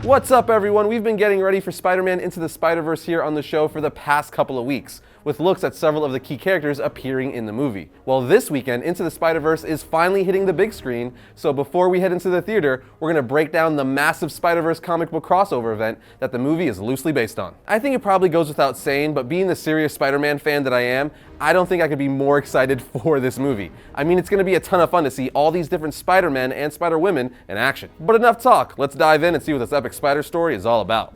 What's up, everyone? We've been getting ready for Spider-Man Into the Spider-Verse here on the show for the past couple of weeks, with looks at several of the key characters appearing in the movie. Well, this weekend, Into the Spider-Verse is finally hitting the big screen, so before we head into the theater, we're going to break down the massive Spider-Verse comic book crossover event that the movie is loosely based on. I think it probably goes without saying, but being the serious Spider-Man fan that I am, I don't think I could be more excited for this movie. I mean, it's going to be a ton of fun to see all these different Spider-Men and Spider-Women in action. But enough talk, let's dive in and see what this epic Spider story is all about.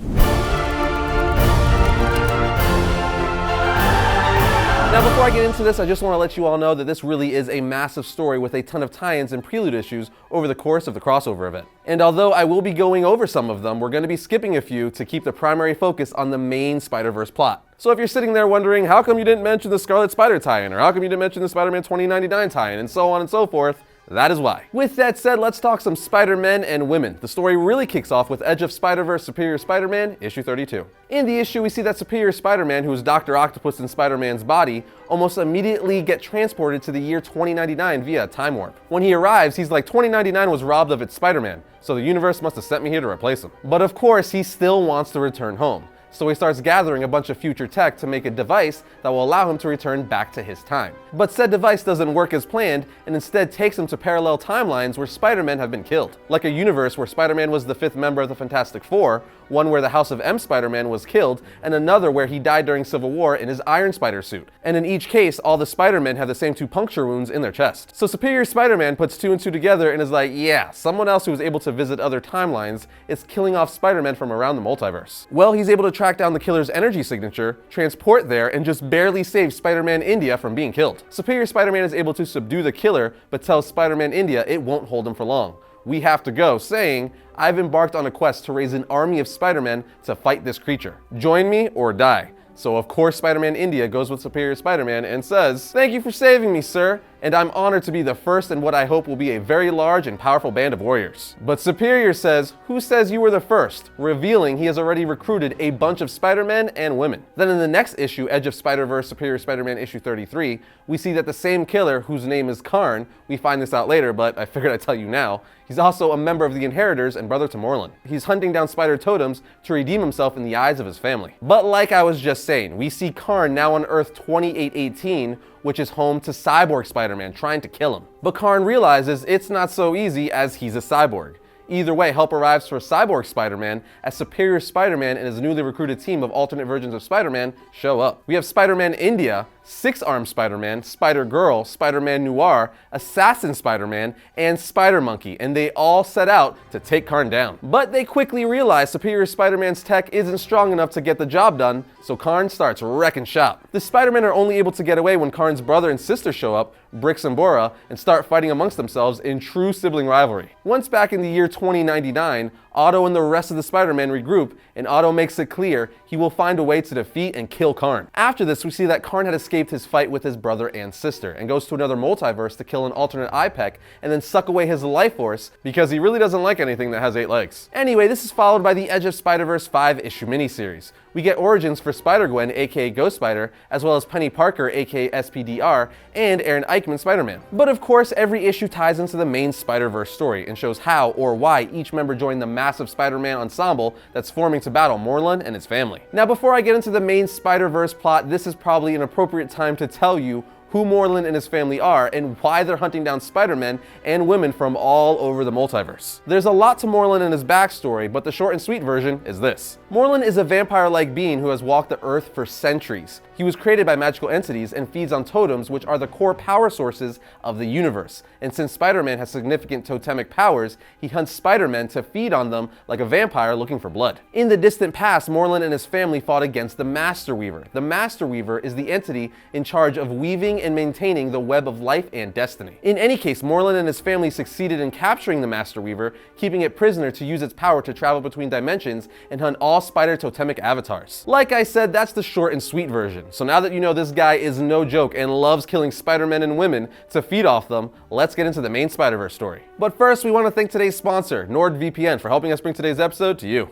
Now, before I get into this, I just want to let you all know that this really is a massive story with a ton of tie-ins and prelude issues over the course of the crossover event. And although I will be going over some of them, we're going to be skipping a few to keep the primary focus on the main Spider-Verse plot. So if you're sitting there wondering, how come you didn't mention the Scarlet Spider tie-in, or how come you didn't mention the Spider-Man 2099 tie-in, and so on and so forth, that is why. With that said, let's talk some Spider-Men and women. The story really kicks off with Edge of Spider-Verse Superior Spider-Man, issue 32. In the issue, we see that Superior Spider-Man, who is Dr. Octopus in Spider-Man's body, almost immediately get transported to the year 2099 via a time warp. When he arrives, he's like, 2099 was robbed of its Spider-Man, so the universe must have sent me here to replace him. But of course, he still wants to return home. So he starts gathering a bunch of future tech to make a device that will allow him to return back to his time. But said device doesn't work as planned and instead takes him to parallel timelines where Spider-Men have been killed. Like a universe where Spider-Man was the 5th member of the Fantastic Four, one where the House of M Spider-Man was killed, and another where he died during Civil War in his Iron Spider suit. And in each case, all the Spider-Men have the same 2 puncture wounds in their chest. So Superior Spider-Man puts 2 and 2 together and is like, yeah, someone else who was able to visit other timelines is killing off Spider-Man from around the multiverse. Well, he's able to track down the killer's energy signature, transport there, and just barely save Spider-Man India from being killed. Superior Spider-Man is able to subdue the killer, but tells Spider-Man India it won't hold him for long. We have to go, saying, I've embarked on a quest to raise an army of Spider-Men to fight this creature. Join me or die. So of course Spider-Man India goes with Superior Spider-Man and says, thank you for saving me, sir, and I'm honored to be the first in what I hope will be a very large and powerful band of warriors. But Superior says, who says you were the first? Revealing he has already recruited a bunch of Spider-Men and women. Then in the next issue, Edge of Spider-Verse Superior Spider-Man issue 33, we see that the same killer, whose name is Karn, we find this out later, but I figured I'd tell you now, he's also a member of the Inheritors and brother to Moreland. He's hunting down spider totems to redeem himself in the eyes of his family. But like I was just saying, we see Karn now on Earth 2818, which is home to Cyborg Spider-Man trying to kill him. But Karn realizes it's not so easy as he's a cyborg. Either way, help arrives for Cyborg Spider-Man as Superior Spider-Man and his newly recruited team of alternate versions of Spider-Man show up. We have Spider-Man India, Six-Armed Spider-Man, Spider-Girl, Spider-Man Noir, Assassin Spider-Man, and Spider-Monkey, and they all set out to take Karn down. But they quickly realize Superior Spider-Man's tech isn't strong enough to get the job done, so Karn starts wrecking shop. The Spider-Men are only able to get away when Karn's brother and sister show up, Brix and Bora, and start fighting amongst themselves in true sibling rivalry. Once back in the year 2099, Otto and the rest of the Spider-Men regroup, and Otto makes it clear he will find a way to defeat and kill Karn. After this, we see that Karn had escaped his fight with his brother and sister, and goes to another multiverse to kill an alternate IPEC, and then suck away his life force, because he really doesn't like anything that has 8 legs. Anyway, this is followed by the Edge of Spider-Verse 5-issue miniseries. We get origins for Spider-Gwen, aka Ghost Spider, as well as Penny Parker, aka SPDR, and Aaron Eichmann Spider-Man. But of course, every issue ties into the main Spider-Verse story, and shows how or why each member joined the massive Spider-Man ensemble that's forming to battle Moreland and his family. Now, before I get into the main Spider-Verse plot, this is probably an appropriate time to tell you who Moreland and his family are, and why they're hunting down Spider-Men and women from all over the multiverse. There's a lot to Moreland and his backstory, but the short and sweet version is this. Moreland is a vampire-like being who has walked the earth for centuries. He was created by magical entities and feeds on totems, which are the core power sources of the universe. And since Spider-Man has significant totemic powers, he hunts Spider-Men to feed on them like a vampire looking for blood. In the distant past, Moreland and his family fought against the Master Weaver. The Master Weaver is the entity in charge of weaving and maintaining the web of life and destiny. In any case, Moreland and his family succeeded in capturing the Master Weaver, keeping it prisoner to use its power to travel between dimensions and hunt all spider totemic avatars. Like I said, that's the short and sweet version. So now that you know this guy is no joke and loves killing Spider-Men and women to feed off them, let's get into the main Spider-Verse story. But first, we want to thank today's sponsor, NordVPN, for helping us bring today's episode to you.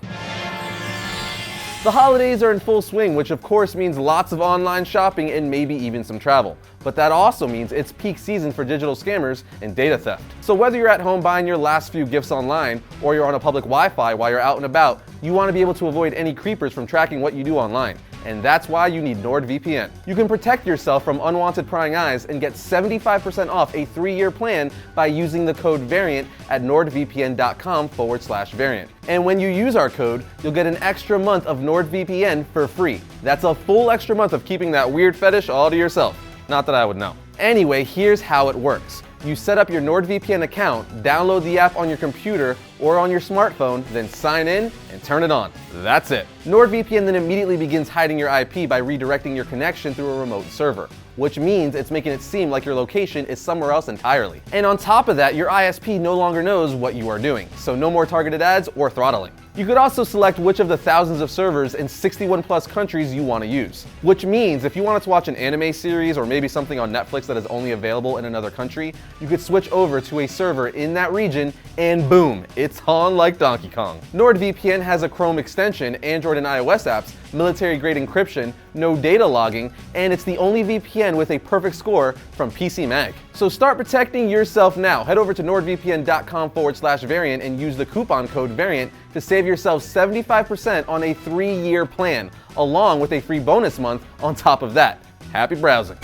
The holidays are in full swing, which of course means lots of online shopping and maybe even some travel. But that also means it's peak season for digital scammers and data theft. So whether you're at home buying your last few gifts online, or you're on a public Wi-Fi while you're out and about, you want to be able to avoid any creepers from tracking what you do online. And that's why you need NordVPN. You can protect yourself from unwanted prying eyes and get 75% off a 3-year plan by using the code VARIANT at nordvpn.com/variant. And when you use our code, you'll get an extra month of NordVPN for free. That's a full extra month of keeping that weird fetish all to yourself. Not that I would know. Anyway, here's how it works. You set up your NordVPN account, download the app on your computer or on your smartphone, then sign in and turn it on. That's it. NordVPN then immediately begins hiding your IP by redirecting your connection through a remote server, which means it's making it seem like your location is somewhere else entirely. And on top of that, your ISP no longer knows what you are doing, so no more targeted ads or throttling. You could also select which of the thousands of servers in 61 plus countries you want to use, which means if you wanted to watch an anime series or maybe something on Netflix that is only available in another country, you could switch over to a server in that region and boom, it's on like Donkey Kong. NordVPN has a Chrome extension, Android and iOS apps, military-grade encryption, no data logging, and it's the only VPN with a perfect score from PC Mag. So start protecting yourself now. Head over to nordvpn.com/variant and use the coupon code VARIANT to save yourself 75% on a 3-year plan, along with a free bonus month on top of that. Happy browsing.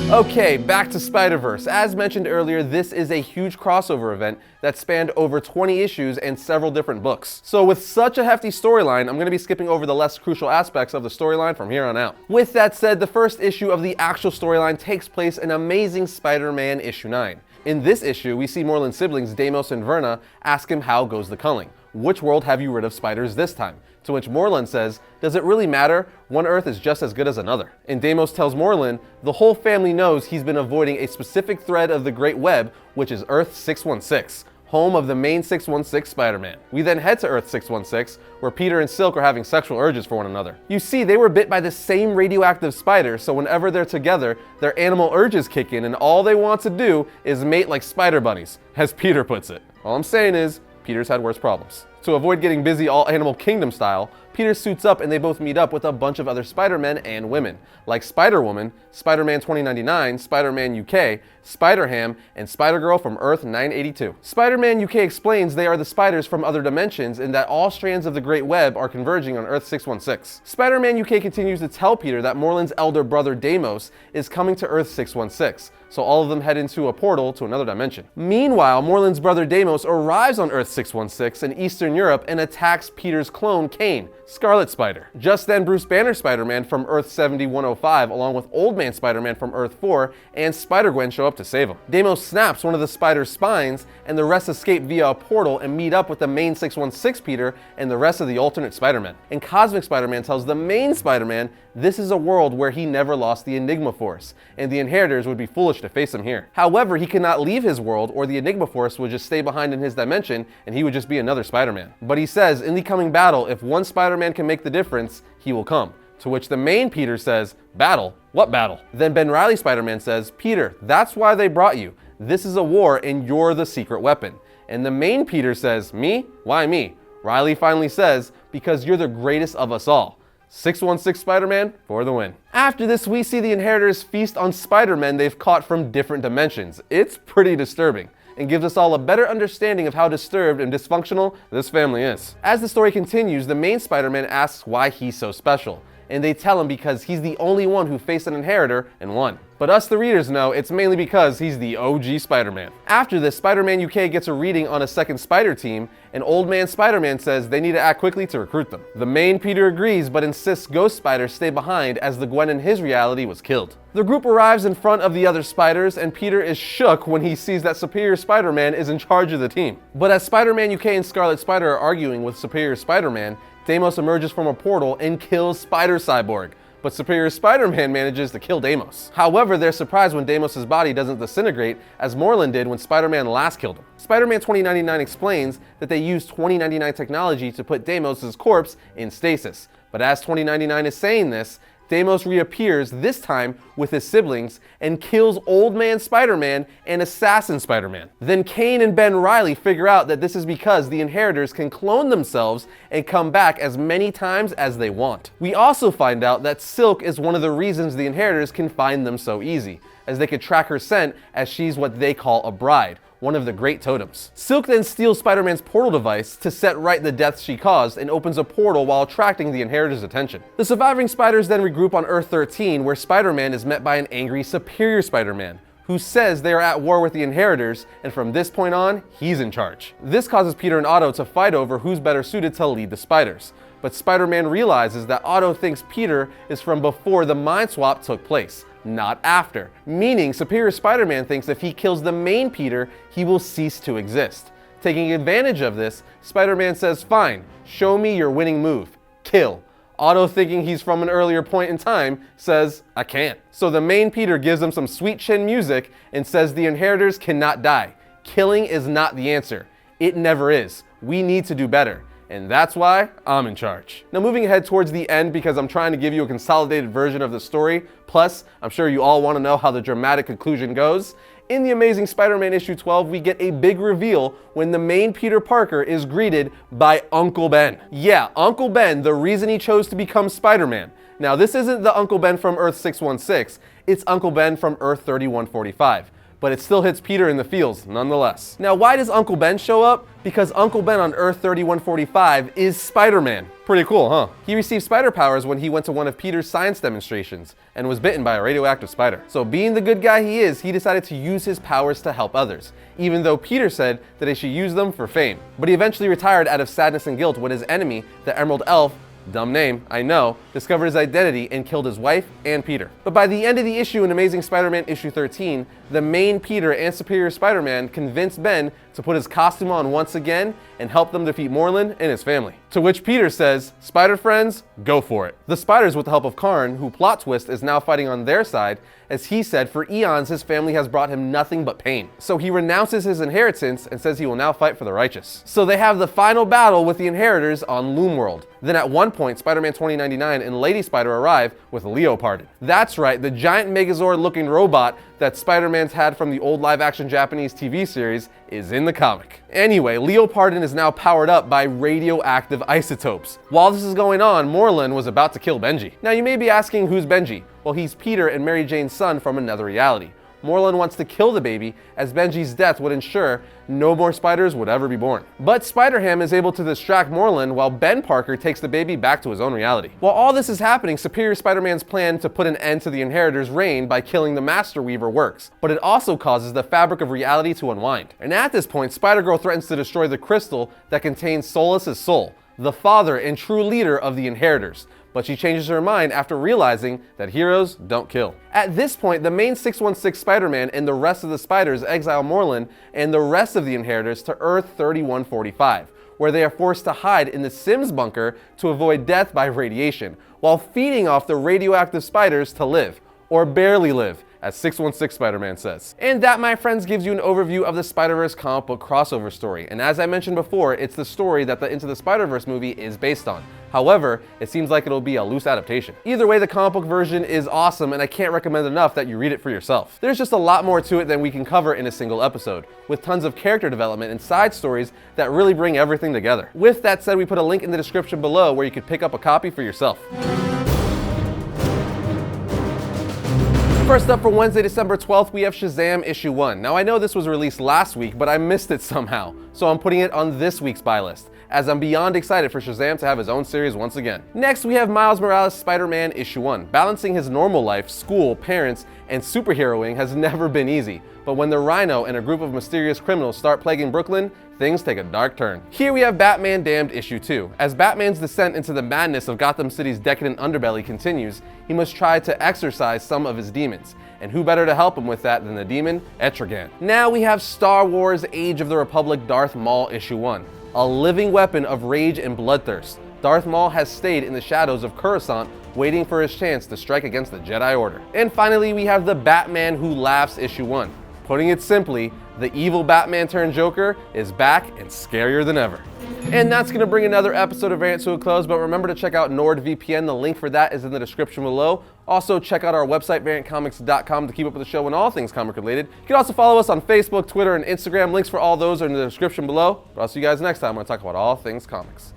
Okay, back to Spider-Verse. As mentioned earlier, this is a huge crossover event that spanned over 20 issues and several different books. So with such a hefty storyline, I'm going to be skipping over the less crucial aspects of the storyline from here on out. With that said, the first issue of the actual storyline takes place in Amazing Spider-Man Issue 9. In this issue, we see Moreland's siblings, Deimos and Verna, ask him how goes the culling. Which world have you rid of spiders this time? To which Moreland says, does it really matter? One Earth is just as good as another. And Deimos tells Moreland the whole family knows he's been avoiding a specific thread of the Great Web, which is Earth 616, home of the main 616 Spider-Man. We then head to Earth 616, where Peter and Silk are having sexual urges for one another. You see, they were bit by the same radioactive spider, so whenever they're together, their animal urges kick in and all they want to do is mate like spider bunnies, as Peter puts it. All I'm saying is, Peter's had worse problems. To avoid getting busy all Animal Kingdom style, Peter suits up and they both meet up with a bunch of other Spider-Men and women, like Spider-Woman, Spider-Man 2099, Spider-Man UK, Spider-Ham, and Spider-Girl from Earth 982. Spider-Man UK explains they are the spiders from other dimensions and that all strands of the Great Web are converging on Earth 616. Spider-Man UK continues to tell Peter that Moreland's elder brother Deimos is coming to Earth 616, so all of them head into a portal to another dimension. Meanwhile, Moreland's brother Deimos arrives on Earth 616 in Eastern Europe and attacks Peter's clone, Kane, Scarlet Spider. Just then, Bruce Banner Spider-Man from Earth 7105, along with Old Man Spider-Man from Earth 4, and Spider-Gwen show up to save him. Deimos snaps one of the spider's spines, and the rest escape via a portal and meet up with the main 616 Peter and the rest of the alternate Spider-Men. And Cosmic Spider-Man tells the main Spider-Man this is a world where he never lost the Enigma Force, and the Inheritors would be foolish to face him here. However, he cannot leave his world, or the Enigma Force would just stay behind in his dimension, and he would just be another Spider-Man. But he says, in the coming battle, if one Spider-Man can make the difference, he will come. To which the main Peter says, battle? What battle? Then Ben Reilly Spider-Man says, Peter, that's why they brought you. This is a war, and you're the secret weapon. And the main Peter says, me? Why me? Reilly finally says, because you're the greatest of us all. 616 Spider-Man for the win. After this, we see the Inheritors feast on Spider-Men they've caught from different dimensions. It's pretty disturbing, and gives us all a better understanding of how disturbed and dysfunctional this family is. As the story continues, the main Spider-Man asks why he's so special, and they tell him because he's the only one who faced an Inheritor and won. But us, the readers, know it's mainly because he's the OG Spider-Man. After this, Spider-Man UK gets a reading on a second Spider team, and Old Man Spider-Man says they need to act quickly to recruit them. The main Peter agrees, but insists Ghost Spider stay behind as the Gwen in his reality was killed. The group arrives in front of the other spiders, and Peter is shook when he sees that Superior Spider-Man is in charge of the team. But as Spider-Man UK and Scarlet Spider are arguing with Superior Spider-Man, Deimos emerges from a portal and kills Spider-Cyborg. But Superior Spider-Man manages to kill Deimos. However, they're surprised when Deimos' body doesn't disintegrate, as Moreland did when Spider-Man last killed him. Spider-Man 2099 explains that they used 2099 technology to put Deimos' corpse in stasis. But as 2099 is saying this, Deimos reappears, this time with his siblings, and kills Old Man Spider-Man and Assassin Spider-Man. Then Kane and Ben Reilly figure out that this is because the Inheritors can clone themselves and come back as many times as they want. We also find out that Silk is one of the reasons the Inheritors can find them so easy, as they could track her scent as she's what they call a bride, one of the great totems. Silk then steals Spider-Man's portal device to set right the deaths she caused and opens a portal while attracting the Inheritors' attention. The surviving Spiders then regroup on Earth 13, where Spider-Man is met by an angry Superior Spider-Man, who says they are at war with the Inheritors, and from this point on, he's in charge. This causes Peter and Otto to fight over who's better suited to lead the Spiders. But Spider-Man realizes that Otto thinks Peter is from before the mind swap took place, not after. Meaning, Superior Spider-Man thinks if he kills the main Peter, he will cease to exist. Taking advantage of this, Spider-Man says, fine, show me your winning move. Kill. Otto, thinking he's from an earlier point in time, says, I can't. So the main Peter gives him some sweet chin music and says the Inheritors cannot die. Killing is not the answer. It never is. We need to do better. And that's why I'm in charge. Now, moving ahead towards the end, because I'm trying to give you a consolidated version of the story, plus I'm sure you all want to know how the dramatic conclusion goes. In the Amazing Spider-Man issue 12, we get a big reveal when the main Peter Parker is greeted by Uncle Ben. Yeah, Uncle Ben, the reason he chose to become Spider-Man. Now, this isn't the Uncle Ben from Earth 616, it's Uncle Ben from Earth 3145. But it still hits Peter in the feels nonetheless. Now, why does Uncle Ben show up? Because Uncle Ben on Earth 3145 is Spider-Man. Pretty cool, huh? He received spider powers when he went to one of Peter's science demonstrations and was bitten by a radioactive spider. So being the good guy he is, he decided to use his powers to help others, even though Peter said that he should use them for fame. But he eventually retired out of sadness and guilt when his enemy, the Emerald Elf, dumb name, I know, discovered his identity and killed his wife and Peter. But by the end of the issue in Amazing Spider-Man issue 13, the main Peter and Superior Spider-Man convinced Ben to put his costume on once again and help them defeat Moreland and his family. To which Peter says, Spider friends, go for it. The Spiders, with the help of Karn, who plot twist is now fighting on their side, as he said for eons his family has brought him nothing but pain. So he renounces his inheritance and says he will now fight for the righteous. So they have the final battle with the Inheritors on Loomworld. Then at one point, Spider-Man 2099 and Lady Spider arrive with Leopardon. That's right, the giant Megazord-looking robot that Spider-Man's had from the old live-action Japanese TV series is in the comic. Anyway, Leopardon is now powered up by radioactive isotopes. While this is going on, Moreland was about to kill Benji. Now you may be asking, who's Benji? Well, he's Peter and Mary Jane's son from another reality. Moreland wants to kill the baby, as Benji's death would ensure no more spiders would ever be born. But Spider-Ham is able to distract Moreland while Ben Parker takes the baby back to his own reality. While all this is happening, Superior Spider-Man's plan to put an end to the Inheritors' reign by killing the Master Weaver works, but it also causes the fabric of reality to unwind. And at this point, Spider-Girl threatens to destroy the crystal that contains Solus's soul, the father and true leader of the Inheritors. But she changes her mind after realizing that heroes don't kill. At this point, the main 616 Spider-Man and the rest of the Spiders exile Moreland and the rest of the Inheritors to Earth 3145, where they are forced to hide in the Sims bunker to avoid death by radiation, while feeding off the radioactive spiders to live, or barely live, as 616 Spider-Man says. And that, my friends, gives you an overview of the Spider-Verse comic book crossover story. And as I mentioned before, it's the story that the Into the Spider-Verse movie is based on. However, it seems like it'll be a loose adaptation. Either way, the comic book version is awesome, and I can't recommend enough that you read it for yourself. There's just a lot more to it than we can cover in a single episode, with tons of character development and side stories that really bring everything together. With that said, we put a link in the description below where you could pick up a copy for yourself. First up, for Wednesday, December 12th, we have Shazam Issue 1. Now, I know this was released last week, but I missed it somehow, so I'm putting it on this week's buy list, as I'm beyond excited for Shazam to have his own series once again. Next, we have Miles Morales' Spider-Man Issue 1. Balancing his normal life, school, parents, and superheroing has never been easy, but when the Rhino and a group of mysterious criminals start plaguing Brooklyn, things take a dark turn. Here we have Batman Damned Issue 2. As Batman's descent into the madness of Gotham City's decadent underbelly continues, he must try to exorcise some of his demons. And who better to help him with that than the demon, Etrigan. Now we have Star Wars Age of the Republic Darth Maul Issue 1. A living weapon of rage and bloodthirst, Darth Maul has stayed in the shadows of Coruscant waiting for his chance to strike against the Jedi Order. And finally, we have the Batman Who Laughs Issue 1. Putting it simply, the evil Batman turned Joker is back and scarier than ever. And that's going to bring another episode of Variant to a close, but remember to check out NordVPN. The link for that is in the description below. Also, check out our website, variantcomics.com, to keep up with the show and all things comic related. You can also follow us on Facebook, Twitter, and Instagram. Links for all those are in the description below. But I'll see you guys next time when I talk about all things comics.